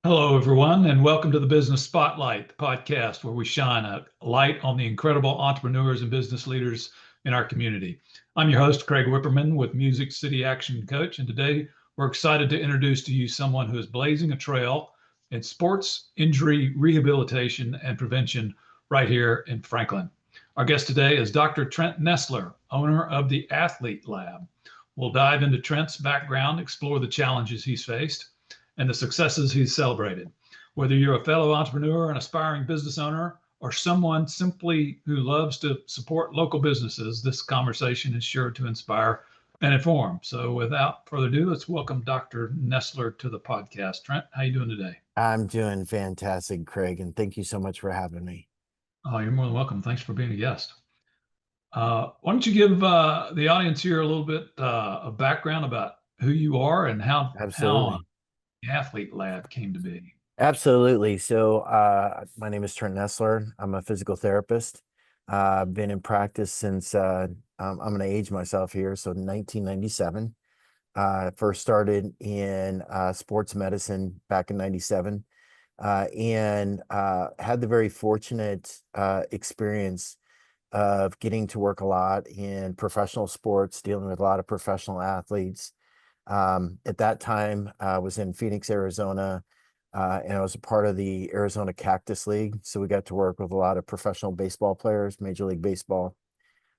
Hello, everyone, and welcome to the Business Spotlight, the podcast where we shine a light on the incredible entrepreneurs and business leaders in our community. I'm your host, Craig Wipperman with Music City Action Coach, and today we're excited to introduce to you someone who is blazing a trail in sports injury rehabilitation and prevention right here in Franklin. Our guest today is Dr. Trent Nessler, owner of the Athlete Lab. We'll dive into Trent's background, explore the challenges he's faced, and the successes he's celebrated. Whether you're a fellow entrepreneur, an aspiring business owner, or someone simply who loves to support local businesses, this conversation is sure to inspire and inform. So without further ado, let's welcome Dr. Nessler to the podcast. Trent, how you doing today? I'm doing fantastic, Craig, and thank you so much for having me. Oh, you're more than welcome. Thanks for being a guest. Why don't you give the audience here a little bit of background about who you are and how Absolutely. the Athlete Lab came to be? Absolutely. So, my name is Trent Nessler. I'm a physical therapist. I've been in practice since I'm going to age myself here. So, 1997. First started in sports medicine back in 97 and had the very fortunate experience of getting to work a lot in professional sports, dealing with a lot of professional athletes. At that time, I was in Phoenix, Arizona, and I was a part of the Arizona Cactus League. So we got to work with a lot of professional baseball players, Major League Baseball.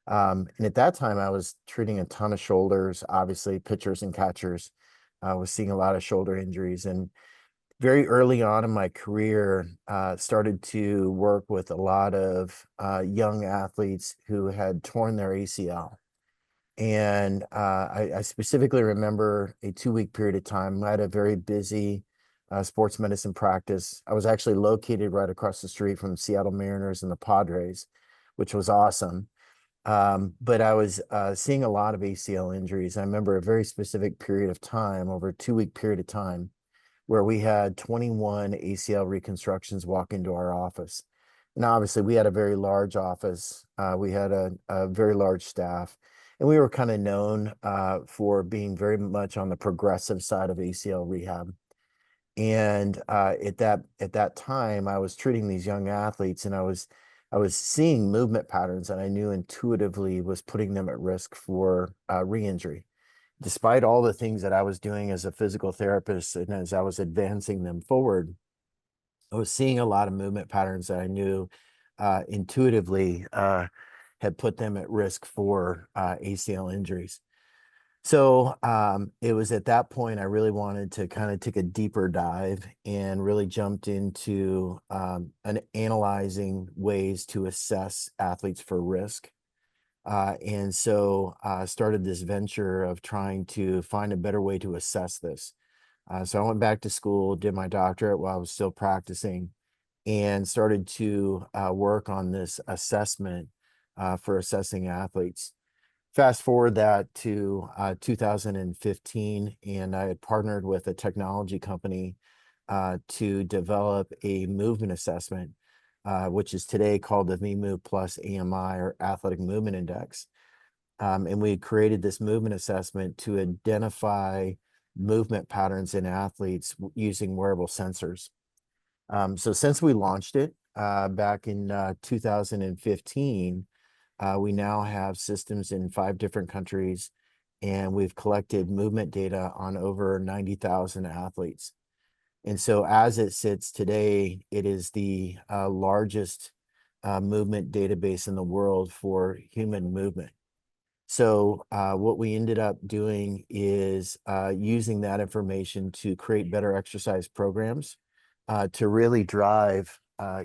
And at that time, I was treating a ton of shoulders, obviously pitchers and catchers. I was seeing a lot of shoulder injuries, and very early on in my career, started to work with a lot of young athletes who had torn their ACL. And I specifically remember a 2-week period of time. I had a very busy sports medicine practice. I was actually located right across the street from the Seattle Mariners and the Padres, which was awesome. But I was seeing a lot of ACL injuries. I remember a very specific period of time, over a 2-week period of time, where we had 21 ACL reconstructions walk into our office. And obviously, we had a very large office. We had a very large staff, and we were kind of known for being very much on the progressive side of ACL rehab. And at that time, I was treating these young athletes, and I was seeing movement patterns that I knew intuitively was putting them at risk for re-injury. Despite all the things that I was doing as a physical therapist and as I was advancing them forward, I was seeing a lot of movement patterns that I knew intuitively had put them at risk for ACL injuries. So it was at that point I really wanted to kind of take a deeper dive and really jumped into analyzing ways to assess athletes for risk. And so started this venture of trying to find a better way to assess this. So I went back to school, did my doctorate while I was still practicing, and started to work on this assessment for assessing athletes. Fast forward that to 2015, and I had partnered with a technology company to develop a movement assessment, which is today called the VMOVE Plus AMI, or Athletic Movement Index. And we created this movement assessment to identify movement patterns in athletes using wearable sensors. So since we launched it back in 2015, we now have systems in 5 different countries, and we've collected movement data on over 90,000 athletes. And so as it sits today, it is the largest movement database in the world for human movement. So what we ended up doing is using that information to create better exercise programs to really drive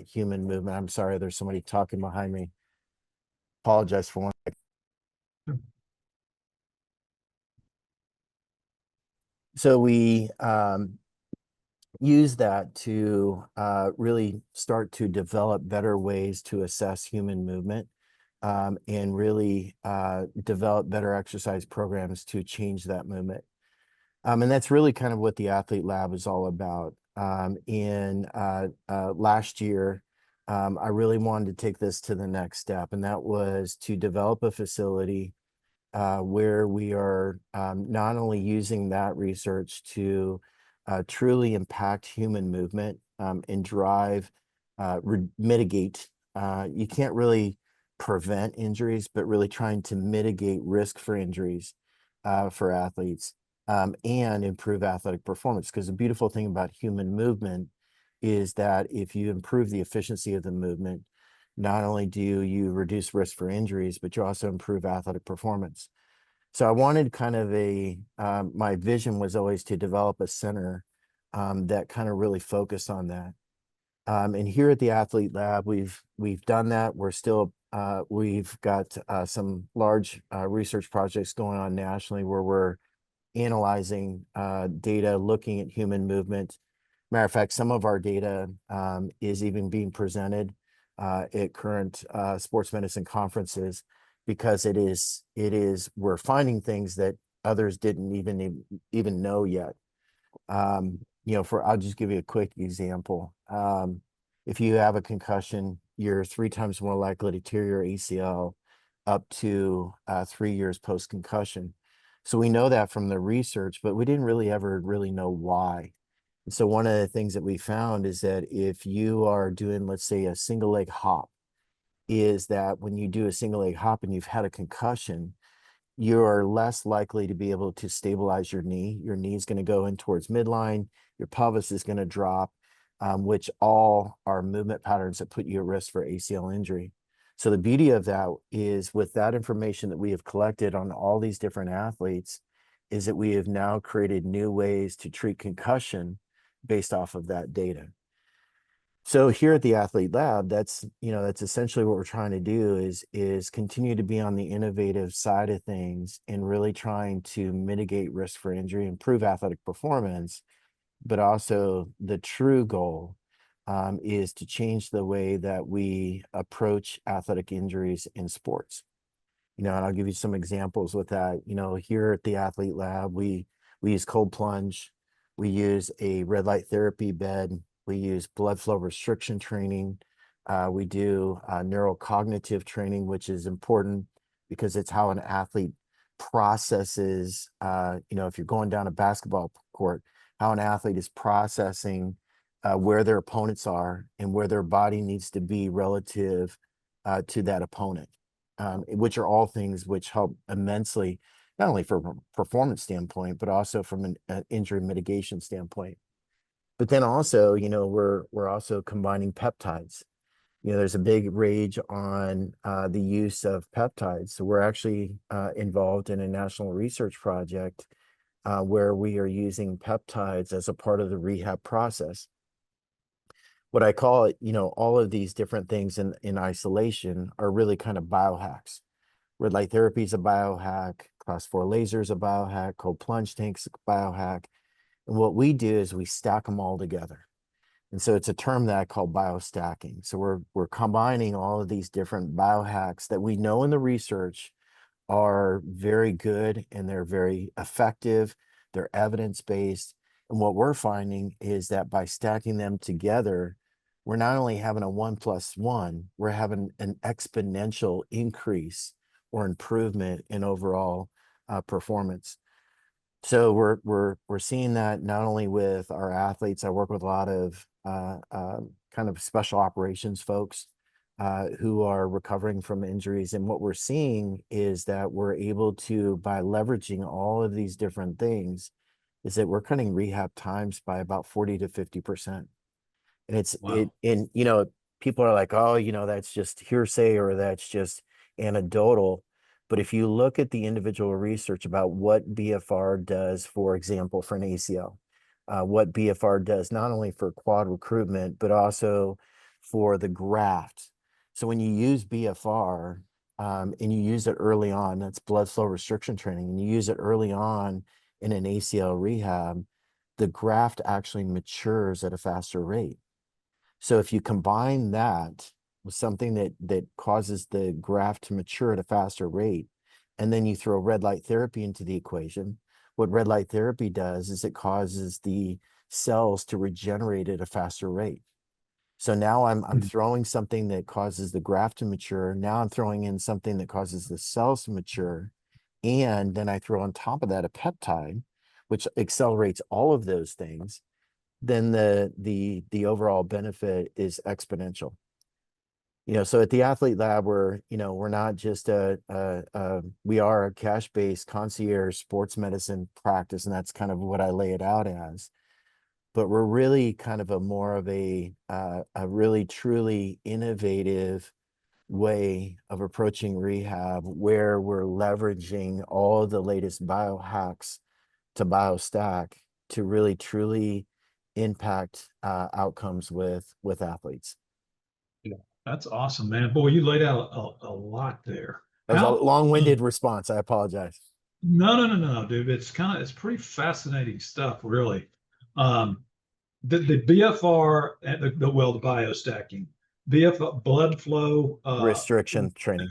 human movement. I'm sorry, there's somebody talking behind me. Apologize for one. So we use that to really start to develop better ways to assess human movement, and really develop better exercise programs to change that movement. And that's really kind of what the Athlete Lab is all about. In last year, I really wanted to take this to the next step, and that was to develop a facility where we are not only using that research to truly impact human movement and drive, mitigate. You can't really prevent injuries, but really trying to mitigate risk for injuries for athletes and improve athletic performance. Because the beautiful thing about human movement is that if you improve the efficiency of the movement, not only do you reduce risk for injuries, but you also improve athletic performance. So I wanted kind of my vision was always to develop a center that kind of really focused on that. And here at the Athlete Lab, we've done that. We've got some large research projects going on nationally where we're analyzing data, looking at human movement. Matter of fact, some of our data is even being presented at current sports medicine conferences because we're finding things that others didn't even know yet. I'll just give you a quick example. If you have a concussion, you're 3 times more likely to tear your ACL up to 3 years post-concussion. So we know that from the research, but we didn't really ever really know why. And so one of the things that we found is that if you are doing, let's say, a single leg hop, is that when you do a single leg hop and you've had a concussion, you're less likely to be able to stabilize your knee. Your knee is going to go in towards midline. Your pelvis is going to drop, which all are movement patterns that put you at risk for ACL injury. So the beauty of that is with that information that we have collected on all these different athletes is that we have now created new ways to treat concussion based off of that data. So here at the Athlete Lab, that's essentially what we're trying to do is continue to be on the innovative side of things and really trying to mitigate risk for injury, improve athletic performance, but also the true goal is to change the way that we approach athletic injuries in sports. And I'll give you some examples with that. Here at the Athlete Lab, we use cold plunge, we use a red light therapy bed, we use blood flow restriction training, we do neurocognitive training, which is important because it's how an athlete processes, if you're going down a basketball court, how an athlete is processing where their opponents are and where their body needs to be relative to that opponent, which are all things which help immensely, not only from a performance standpoint, but also from an injury mitigation standpoint. But then also, we're also combining peptides. There's a big rage on the use of peptides. So we're actually involved in a national research project where we are using peptides as a part of the rehab process. What I call it, all of these different things in isolation are really kind of biohacks. Red light therapy is a biohack, class 4 laser is a biohack, cold plunge tanks a biohack. And what we do is we stack them all together. And so it's a term that I call biostacking. So we're combining all of these different biohacks that we know in the research are very good and they're very effective. They're evidence-based. And what we're finding is that by stacking them together, we're not only having a 1+1, we're having an exponential increase or improvement in overall performance. So we're seeing that not only with our athletes. I work with a lot of kind of special operations folks who are recovering from injuries. And what we're seeing is that we're able to, by leveraging all of these different things, is that we're cutting rehab times by about 40 to 50%. And Wow. people are like, oh, that's just hearsay or that's just anecdotal. But if you look at the individual research about what BFR does, for example, for an ACL, what BFR does not only for quad recruitment, but also for the graft. So when you use BFR and you use it early on, that's blood flow restriction training, and you use it early on in an ACL rehab, the graft actually matures at a faster rate. So if you combine that with something that causes the graft to mature at a faster rate, and then you throw red light therapy into the equation, what red light therapy does is it causes the cells to regenerate at a faster rate. So now I'm throwing something that causes the graft to mature. Now I'm throwing in something that causes the cells to mature. And then I throw on top of that a peptide, which accelerates all of those things, then the overall benefit is exponential. So at the Athlete Lab, we're not just we are a cash-based concierge sports medicine practice, and that's kind of what I lay it out as. But we're really kind of more of a really truly innovative way of approaching rehab, where we're leveraging all of the latest biohacks to biostack to really truly impact outcomes with athletes. Yeah, that's awesome, man. Boy, you laid out a lot there. That was a How? long-winded response. I apologize. No, dude. It's pretty fascinating stuff, really. Um, the BFR and the biostacking, BFR blood flow, Restriction training.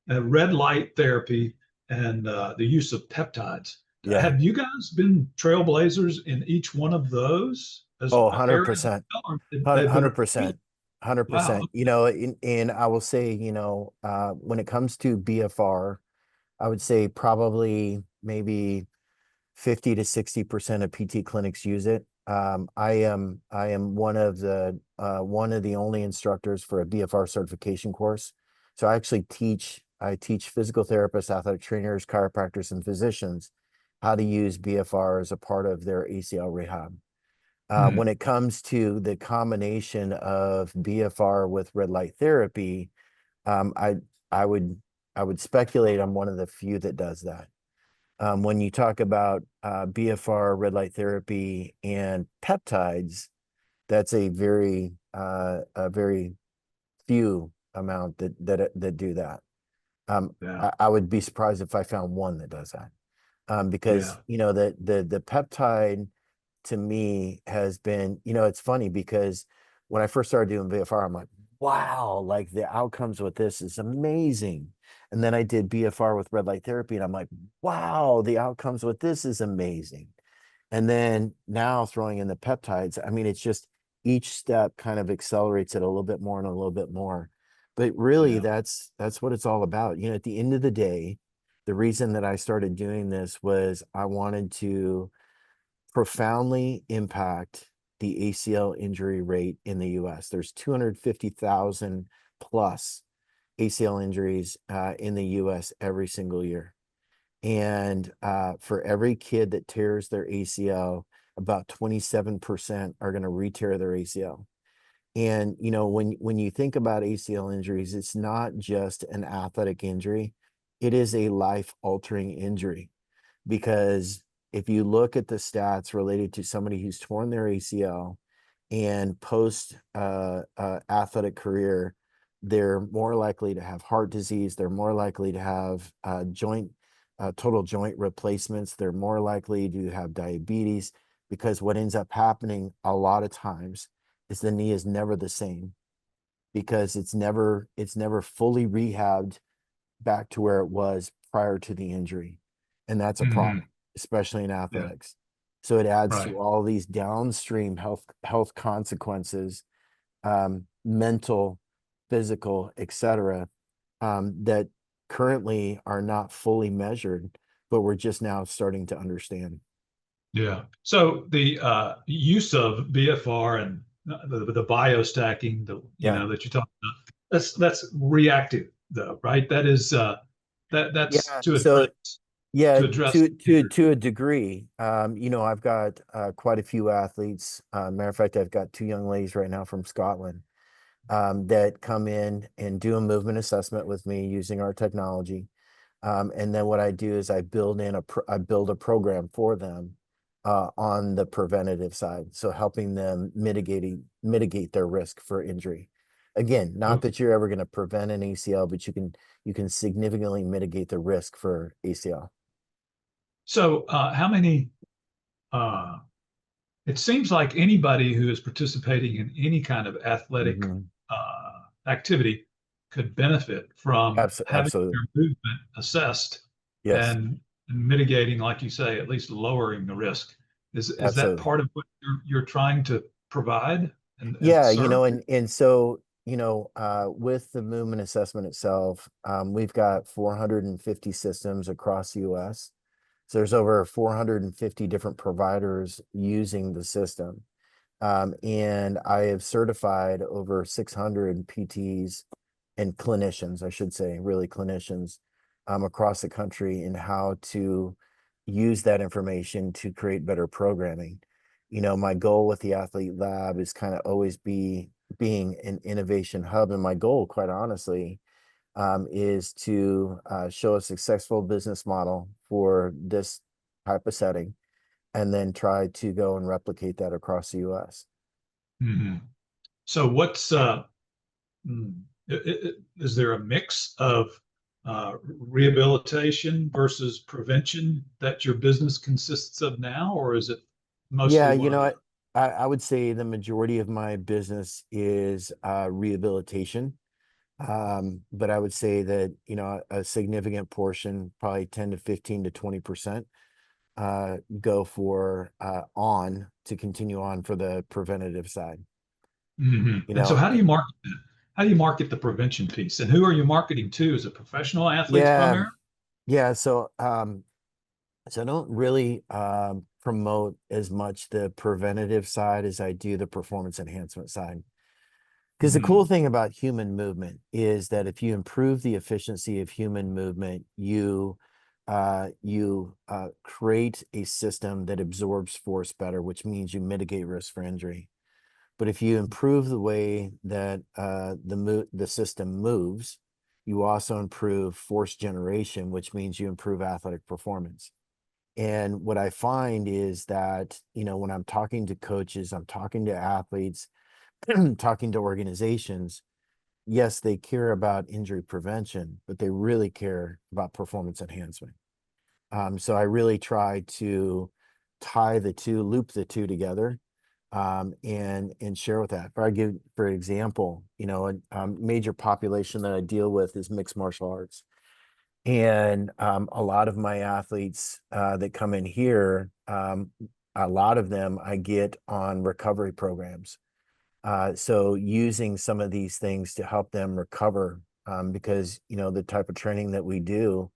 red light therapy, and the use of peptides. Yeah. Have you guys been trailblazers in each one of those as Oh, areas? 100%. Or they've been 100%. wow. 100%. And I will say, when it comes to BFR, I would say probably maybe 50 to 60% of PT clinics use it. I am one of the only instructors for a BFR certification course. So I teach physical therapists, athletic trainers, chiropractors, and physicians how to use BFR as a part of their ACL rehab. Hmm. When it comes to the combination of BFR with red light therapy, um, I I would I would speculate I'm one of the few that does that. When you talk about BFR, red light therapy, and peptides, that's a very few amount that do that. Yeah. I would be surprised if I found one that does that. Because Yeah. the peptide to me has been, it's funny because when I first started doing VFR, I'm like, wow, like the outcomes with this is amazing. And then I did BFR with red light therapy, and I'm like, wow, the outcomes with this is amazing. And then now throwing in the peptides, I mean, it's just each step kind of accelerates it a little bit more and a little bit more. But really, Yeah. that's what it's all about. At the end of the day, the reason that I started doing this was I wanted to profoundly impact the ACL injury rate in the US. There's 250,000 plus ACL injuries in the US every single year. And for every kid that tears their ACL, about 27% are going to re-tear their ACL. And when you think about ACL injuries, it's not just an athletic injury; it is a life-altering injury. Because if you look at the stats related to somebody who's torn their ACL and post athletic career, they're more likely to have heart disease. They're more likely to have total joint replacements. They're more likely to have diabetes, because what ends up happening a lot of times is the knee is never the same, because it's never fully rehabbed back to where it was prior to the injury. And that's a Hmm. problem, especially in Yeah. athletics. So it adds Right. to all these downstream health consequences, mental, physical, etc., that currently are not fully measured, but we're just now starting to understand. Yeah. So the use of BFR and the biostacking, Yeah. that you talk about, that's reactive though, right? That is that's Yeah. So yeah, to address to the to injury. to a degree. I've got quite a few athletes. Matter of fact, I've got two young ladies right now from Scotland that come in and do a movement assessment with me using our technology. And then what I do is I build a program for them on the preventative side, so helping them mitigate their risk for injury. Again, not Okay. that you're ever going to prevent an ACL, but you can significantly mitigate the risk for ACL. So how many? Uh, it seems like anybody who is participating in any kind of athletic Mhm. activity could benefit from having Absolutely. their movement assessed Yes, and mitigating, like you say, at least lowering the risk. Is that absolutely. part of what you're trying to provide and Yeah, serve? and so, with the movement assessment itself, we've got 450 systems across the US. So there's over 450 different providers using the system. And I have certified over 600 PTs and clinicians, I should say, really clinicians, across the country in how to use that information to create better programming. My goal with the Athlete Lab is kind of always being an innovation hub. And my goal, quite honestly, is to show a successful business model for this type of setting, and then try to go and replicate that across the US. Hmm. So what's is there a mix of rehabilitation versus prevention that your business consists of now, or is it Yeah, mostly one of the? I would say the majority of my business is rehabilitation. But I would say that, a significant portion, probably 10 to 15 to 20%, go for on to continue on for the preventative side. Hmm. You And so know, how do you market that? How do you market the prevention piece? And who are you marketing to? Is it professional athletes yeah, primarily? yeah. So I don't really promote as much the preventative side as I do the performance enhancement side. Because the cool Hmm. thing about human movement is that if you improve the efficiency of human movement, you create a system that absorbs force better, which means you mitigate risk for injury. But if you improve the way that the system moves, you also improve force generation, which means you improve athletic performance. And what I find is that, when I'm talking to coaches, I'm talking to athletes, talking to organizations, yes, they care about injury prevention, but they really care about performance enhancement. So I really try to loop the two together, and share with that. For I give, for example, a major population that I deal with is mixed martial arts, and a lot of my athletes that come in here, a lot of them I get on recovery programs. So using some of these things to help them recover, because the type of training that we do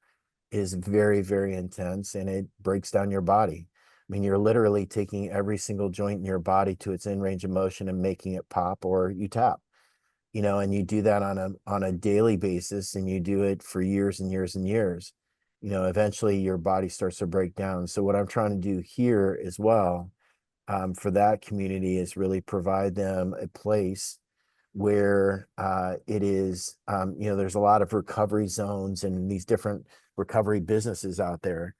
is very, very intense, and it breaks down your body. I mean, you're literally taking every single joint in your body to its in range of motion and making it pop or you tap. And you do that on a daily basis, and you do it for years and years and years. Eventually your body starts to break down. So what I'm trying to do here as well, for that community, is really provide them a place where it is, there's a lot of recovery zones and these different recovery businesses out there.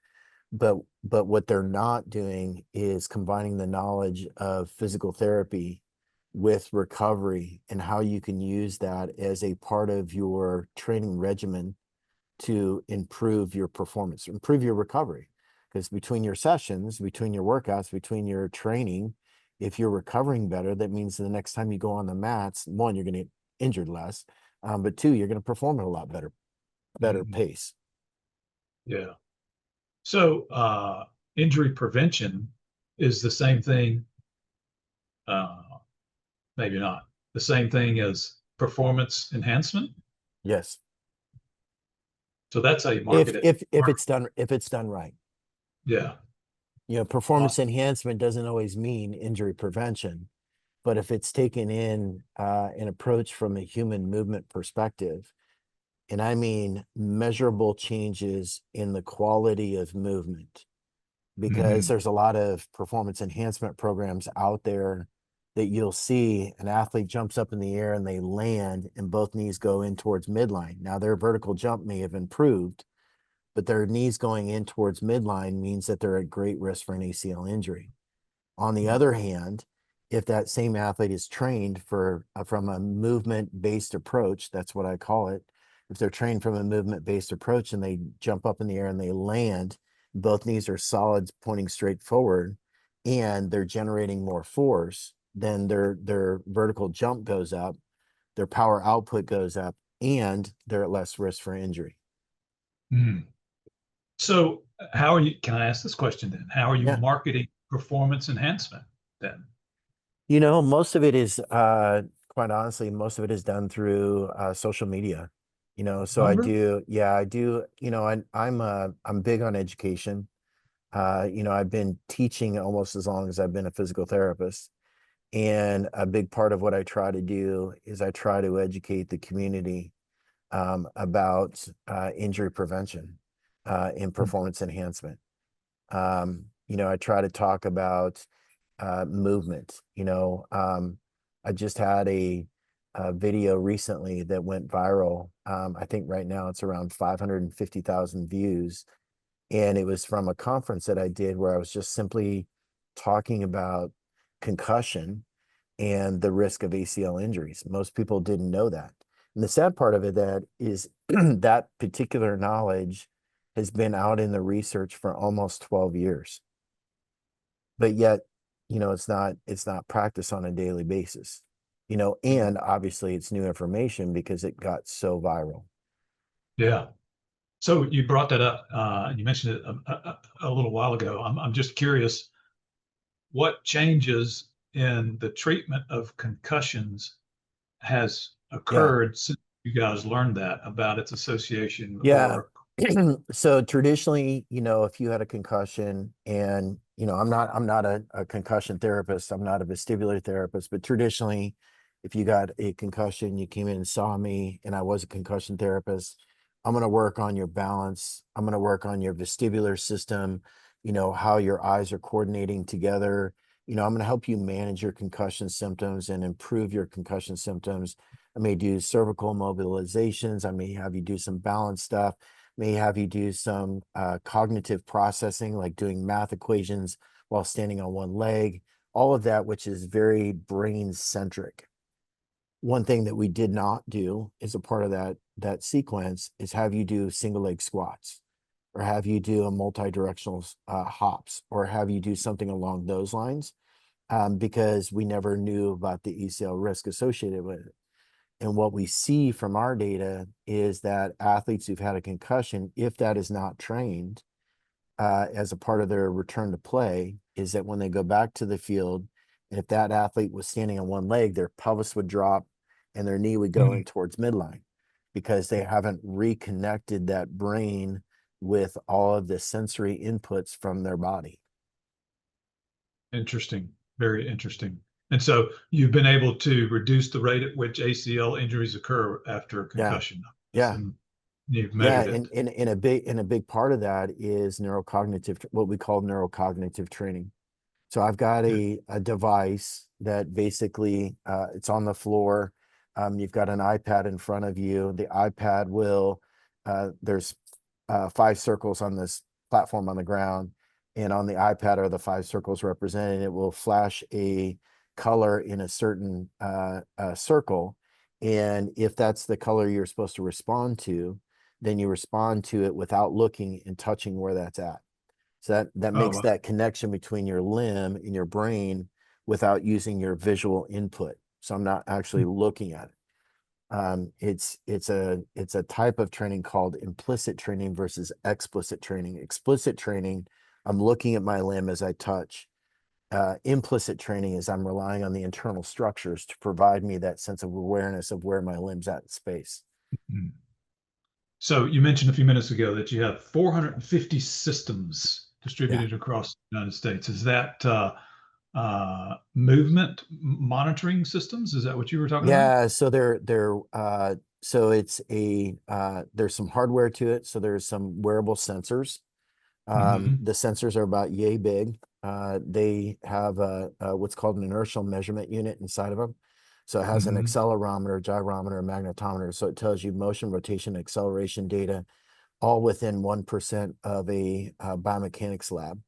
But what they're not doing is combining the knowledge of physical therapy with recovery, and how you can use that as a part of your training regimen to improve your performance, improve your recovery. Because between your sessions, between your workouts, between your training, if you're recovering better, that means the next time you go on the mats, one, you're going to get injured less, but two, you're going to perform at a lot better Hmm. pace. Yeah. So injury prevention is the same thing, uh, maybe not the same thing as performance enhancement. Yes, So that's how you if market it. if if it's done if it's done right. Yeah. Performance Awesome. enhancement doesn't always mean injury prevention, but if it's taken in an approach from a human movement perspective, and I mean measurable changes in the quality of movement, because Hmm. there's a lot of performance enhancement programs out there that you'll see an athlete jumps up in the air and they land and both knees go in towards midline. Now their vertical jump may have improved, but their knees going in towards midline means that they're at great risk for an ACL injury. On the other hand, if that same athlete is trained from a movement-based approach, that's what I call it. If they're trained from a movement-based approach and they jump up in the air and they land, both knees are solid pointing straight forward, and they're generating more force, then their vertical jump goes up, their power output goes up, and they're at less risk for injury. Hmm. So how are you, can I ask this question then? How are you Yeah. marketing performance enhancement then? Most of it is, quite honestly, most of it is done through social media. So Oh, I really? do, yeah, I do, I'm big on education. I've been teaching almost as long as I've been a physical therapist. And a big part of what I try to do is I try to educate the community about injury prevention and performance enhancement. I try to talk about movement. I just had a video recently that went viral. I think right now it's around 550,000 views. And it was from a conference that I did where I was just simply talking about concussion and the risk of ACL injuries. Most people didn't know that. And the sad part of it that is that particular knowledge has been out in the research for almost 12 years. But yet, it's not practiced on a daily basis. And obviously it's new information because it got so viral. Yeah. So you brought that up, and you mentioned it a little while ago. I'm just curious, what changes in the treatment of concussions has Yeah. occurred since you guys learned that about its association Yeah. or So traditionally, if you had a concussion and, I'm not a concussion therapist, I'm not a vestibular therapist, but traditionally, if you got a concussion, you came in and saw me and I was a concussion therapist, I'm going to work on your balance. I'm going to work on your vestibular system, how your eyes are coordinating together. I'm going to help you manage your concussion symptoms and improve your concussion symptoms. I may do cervical mobilizations. I may have you do some balance stuff, may have you do some cognitive processing, like doing math equations while standing on one leg, all of that, which is very brain centric. One thing that we did not do as a part of that sequence is have you do single leg squats or have you do a multi-directional hops or have you do something along those lines, because we never knew about the ECL risk associated with it. And what we see from our data is that athletes who've had a concussion, if that is not trained as a part of their return to play, is that when they go back to the field, and if that athlete was standing on one leg, their pelvis would drop and their knee would go in Mhm. towards midline because they haven't reconnected that brain with all of the sensory inputs from their body. Interesting, very interesting. And so you've been able to reduce the rate at which ACL injuries occur after a Yeah. concussion. Yeah. And you've Yeah, measured and it. in a big part of that is neurocognitive, what we call neurocognitive training. So I've got Yeah. a device that basically it's on the floor. You've got an iPad in front of you. The iPad will there's 5 circles on this platform on the ground, and on the iPad are the 5 circles represented. It will flash a color in a certain circle, and if that's the color you're supposed to respond to, then you respond to it without looking and touching where that's at. So that Oh, makes wow. that connection between your limb and your brain without using your visual input. So I'm not actually looking at it. It's a type of training called implicit training versus explicit training. Explicit training, I'm looking at my limb as I touch. Implicit training is I'm relying on the internal structures to provide me that sense of awareness of where my limb's at in space. Mhm. So you mentioned a few minutes ago that you have 450 systems Yeah. distributed across the United States. Is that movement monitoring systems? Is that what you were talking about? Yeah, so so it's a there's some hardware to it. So there's some wearable sensors. Hmm. The sensors are about yay big. They have what's called an inertial measurement unit inside of them. So it has an Hmm. accelerometer, gyrometer, magnetometer. So it tells you motion, rotation, acceleration data, all within 1% of a biomechanics lab.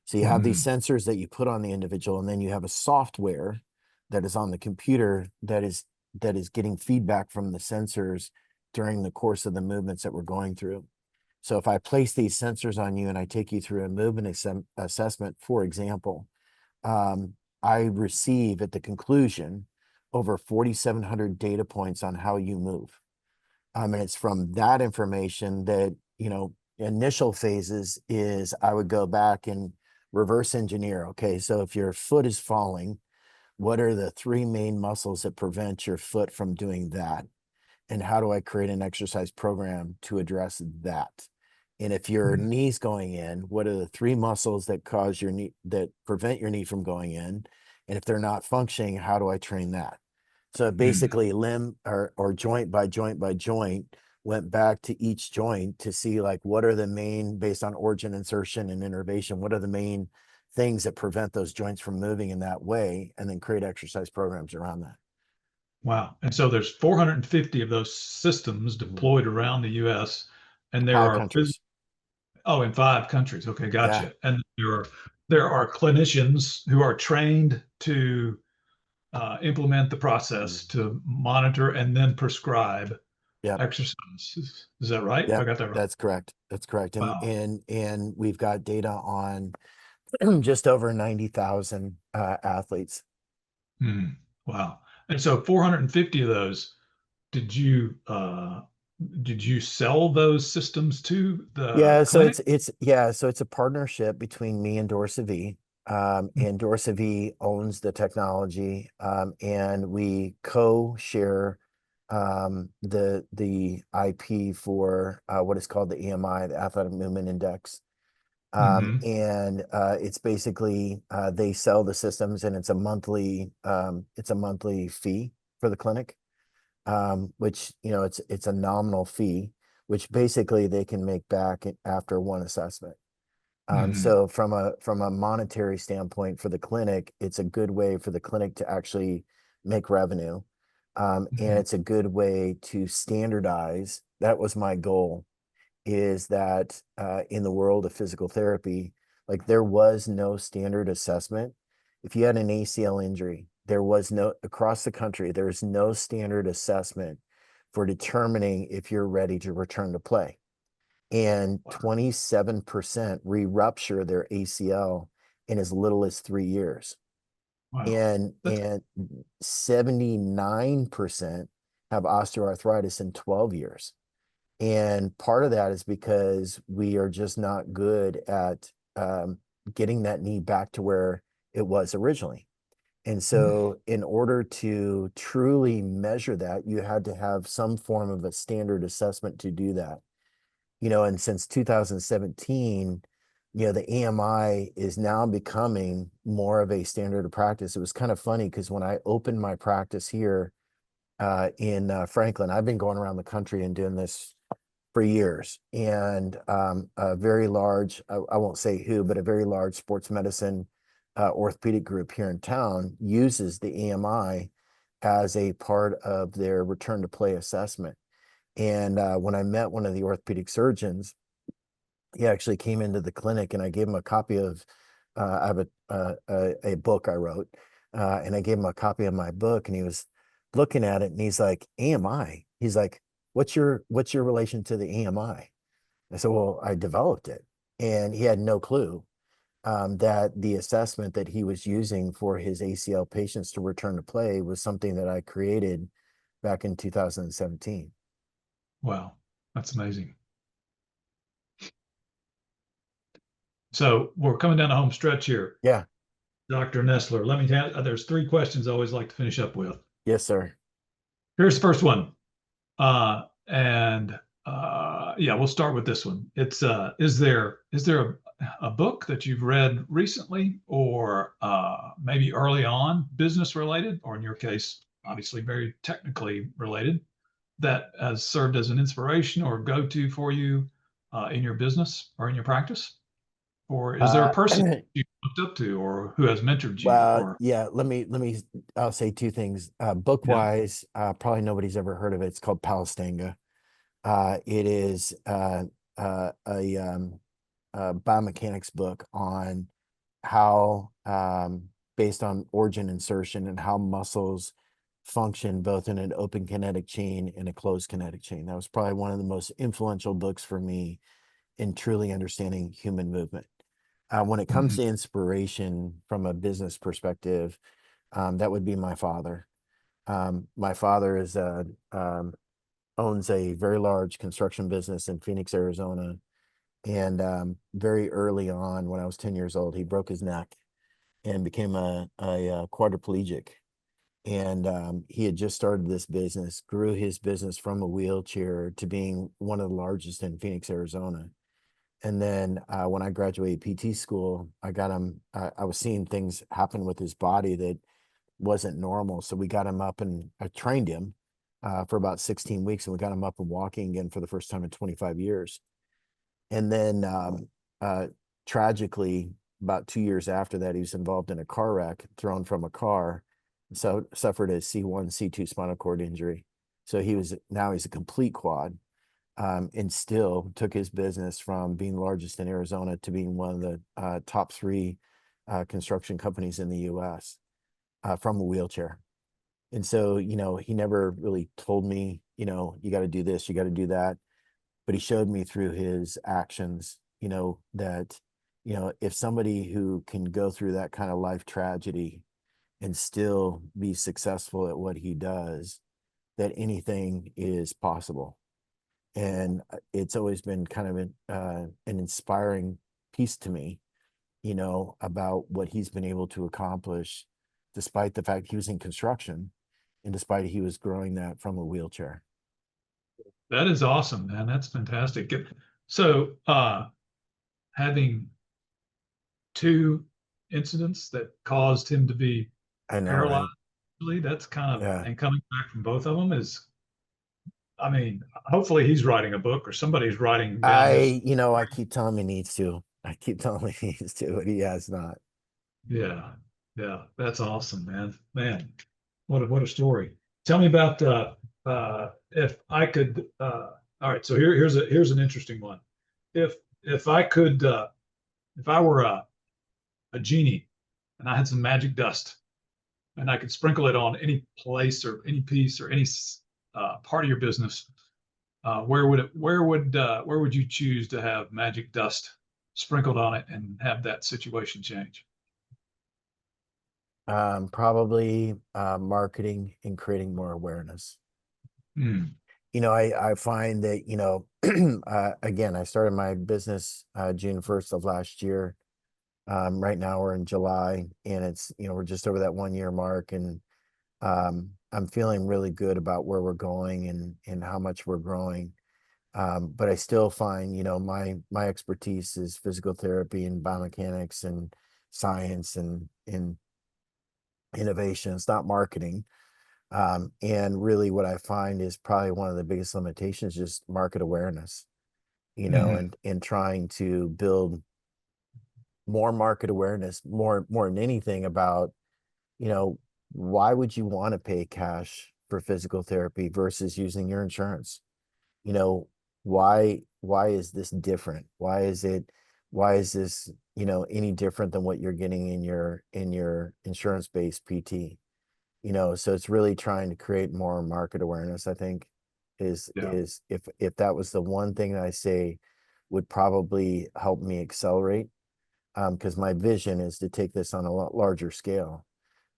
So you have these Hmm. sensors that you put on the individual, and then you have a software that is on the computer that is getting feedback from the sensors during the course of the movements that we're going through. So if I place these sensors on you and I take you through a movement assessment, for example, um, I receive at the conclusion over 4,700 data points on how you move. And it's from that information that, initial phases is I would go back and reverse engineer. Okay, so if your foot is falling, what are the 3 main muscles that prevent your foot from doing that? And how do I create an exercise program to address that? And if your Mhm. knee's going in, what are the three muscles that cause your knee, that prevent your knee from going in? And if they're not functioning, how do I train that? So Mhm. basically limb or joint by joint by joint, went back to each joint to see like what are the main, based on origin, insertion, and innervation, what are the main things that prevent those joints from moving in that way, and then create exercise programs around that. Wow. And so there's 450 of those systems Mhm. deployed around the US, and there Five are countries. oh, in 5 countries. Okay, Yeah. gotcha. And there are clinicians who are trained to implement the process Mhm. to monitor and then prescribe Yep. exercises. Is that right? I Yep. got that right. That's correct. That's correct. And Wow. and we've got data on just over 90,000 athletes. Hmm. Wow. And so 450 of those, did you uh, did you sell those systems to the Yeah, so clinic? it's a partnership between me and Dorsa V. And Dorsa V owns the technology, and we co-share the IP for what is called the EMI, the Athletic Movement Index. Mm-hmm. And it's basically they sell the systems, and it's a monthly fee for the clinic, which it's a nominal fee, which basically they can make back after one assessment. Mm-hmm. So from a monetary standpoint for the clinic, it's a good way for the clinic to actually make revenue, and Mm-hmm. it's a good way to standardize. That was my goal, is that in the world of physical therapy, like there was no standard assessment. If you had an ACL injury, there was no, across the country, there's no standard assessment for determining if you're ready to return to play. And Wow. 27% re-rupture their ACL in as little as 3 years. Wow. That's And 79% have osteoarthritis in 12 years. And part of that is because we are just not good at getting that knee back to where it was originally. And mm, so, in order to truly measure that, you had to have some form of a standard assessment to do that. And since 2017, the AMI is now becoming more of a standard of practice. It was kind of funny because when I opened my practice here in Franklin, I've been going around the country and doing this for years. And a very large, I won't say who, but a very large sports medicine orthopedic group here in town uses the AMI as a part of their return to play assessment. And when I met one of the orthopedic surgeons, he actually came into the clinic, and I gave him a copy of, I have a book I wrote, and I gave him a copy of my book, and he was looking at it, and he's like, AMI. He's like, what's your relation to the AMI? I said, well, I developed it. And he had no clue that the assessment that he was using for his ACL patients to return to play was something that I created back in 2017. wow. That's amazing. So we're coming down the home stretch here, Yeah. Dr. Nessler. Let me tell you, there's 3 questions I always like to finish up with. Yes, sir. Here's the first one. And yeah, we'll start with this one. It's is there a book that you've read recently or maybe early on, business related, or in your case, obviously very technically related, that has served as an inspiration or go-to for you in your business or in your practice? Or is there a Uh, person you looked up to or who has mentored you Well, or yeah, I'll say two things. Book yeah. wise, probably nobody's ever heard of it. It's called Palestanga. It is a biomechanics book on how, based on origin insertion, and how muscles function both in an open kinetic chain and a closed kinetic chain. That was probably one of the most influential books for me in truly understanding human movement. When it comes Mhm. to inspiration from a business perspective, that would be my father. My father owns a very large construction business in Phoenix, Arizona. And very early on, when I was 10 years old, he broke his neck and became a quadriplegic. And he had just started this business, grew his business from a wheelchair to being one of the largest in Phoenix, Arizona. And then when I graduated PT school, I got him, I was seeing things happen with his body that wasn't normal. So we got him up and I trained him for about 16 weeks and we got him up and walking again for the first time in 25 years. And then uh, tragically, about 2 years after that, he was involved in a car wreck, thrown from a car, so suffered a C1, C2 spinal cord injury. So he's a complete quad, and still took his business from being largest in Arizona to being one of the top three construction companies in the U.S. From a wheelchair. And so, he never really told me, you got to do this, you got to do that, but he showed me through his actions, that, if somebody who can go through that kind of life tragedy and still be successful at what he does, that anything is possible. And it's always been kind of an inspiring piece to me, about what he's been able to accomplish, despite the fact he was in construction and despite he was growing that from a wheelchair. That is awesome, man. That's fantastic. So, having two incidents that caused him to be I know, paralyzed, right? really, that's kind of, Yeah. and coming back from both of them is, I mean, hopefully he's writing a book or somebody's writing down his. I keep telling him he needs to. I keep telling him he needs to, but he has not. Yeah, yeah, that's awesome, man. Man, what a story. Tell me about if I could. All right, so here's an interesting one. If I could, if I were a genie and I had some magic dust and I could sprinkle it on any place or any piece or any part of your business, where would you choose to have magic dust sprinkled on it and have that situation change? Probably marketing and creating more awareness. Hmm. I find that, again, I started my business June 1st of last year. Right now we're in July and it's, we're just over that 1 year mark, and I'm feeling really good about where we're going and how much we're growing. But I still find, my expertise is physical therapy and biomechanics and science and innovation. It's not marketing. And really what I find is probably one of the biggest limitations, just market awareness, Hmm. and trying to build more market awareness, more than anything about, you know, why would you want to pay cash for physical therapy versus using your insurance? You know, why is this different? Why is this, any different than what you're getting in your insurance-based PT? So it's really trying to create more market awareness, I think, is Yeah. is if that was the one thing that I say would probably help me accelerate, because my vision is to take this on a lot larger scale.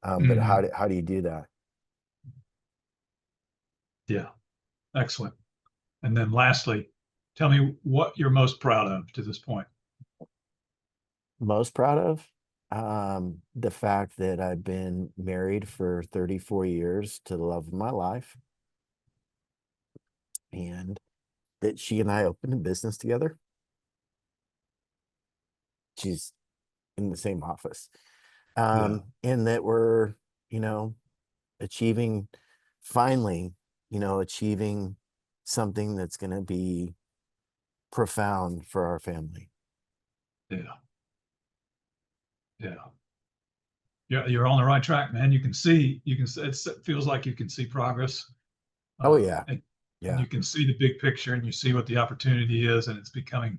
But how Hmm. do you do that? Yeah. Excellent. And then lastly, tell me what you're most proud of to this point. Most proud of? The fact that I've been married for 34 years to the love of my life, and that she and I opened a business together. She's in the same office. Yeah. And that we're, you know, achieving, finally, achieving something that's going to be profound for our family. Yeah. Yeah. Yeah. You're on the right track, man. It feels like you can see progress. Oh, Uh, yeah. and, and Yeah. you can see the big picture and you see what the opportunity is, and it's becoming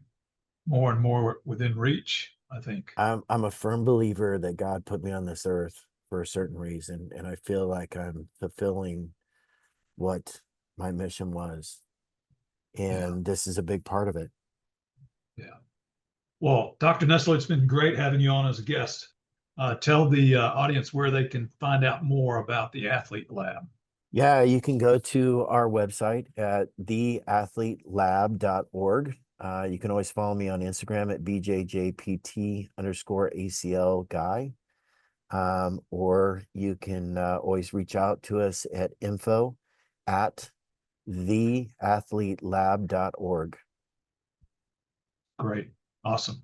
more and more within reach, I think. I'm a firm believer that God put me on this earth for a certain reason, and I feel like I'm fulfilling what my mission was, Yeah. and this is a big part of it. Yeah. Well, Dr. Nessler, it's been great having you on as a guest. Tell the audience where they can find out more about the Athlete Lab. Yeah, you can go to our website at theathletelab.org. You can always follow me on Instagram at bjjpt_ACL guy. Or you can always reach out to us at info@theathletelab.org. Great. Awesome.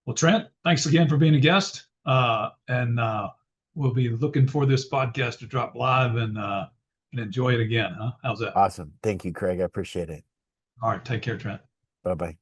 Well, Trent, thanks again for being a guest. And we'll be looking for this podcast to drop live and enjoy it again. Huh? How's that? Awesome. Thank you, Craig. I appreciate it. All right. Take care, Trent. Bye bye.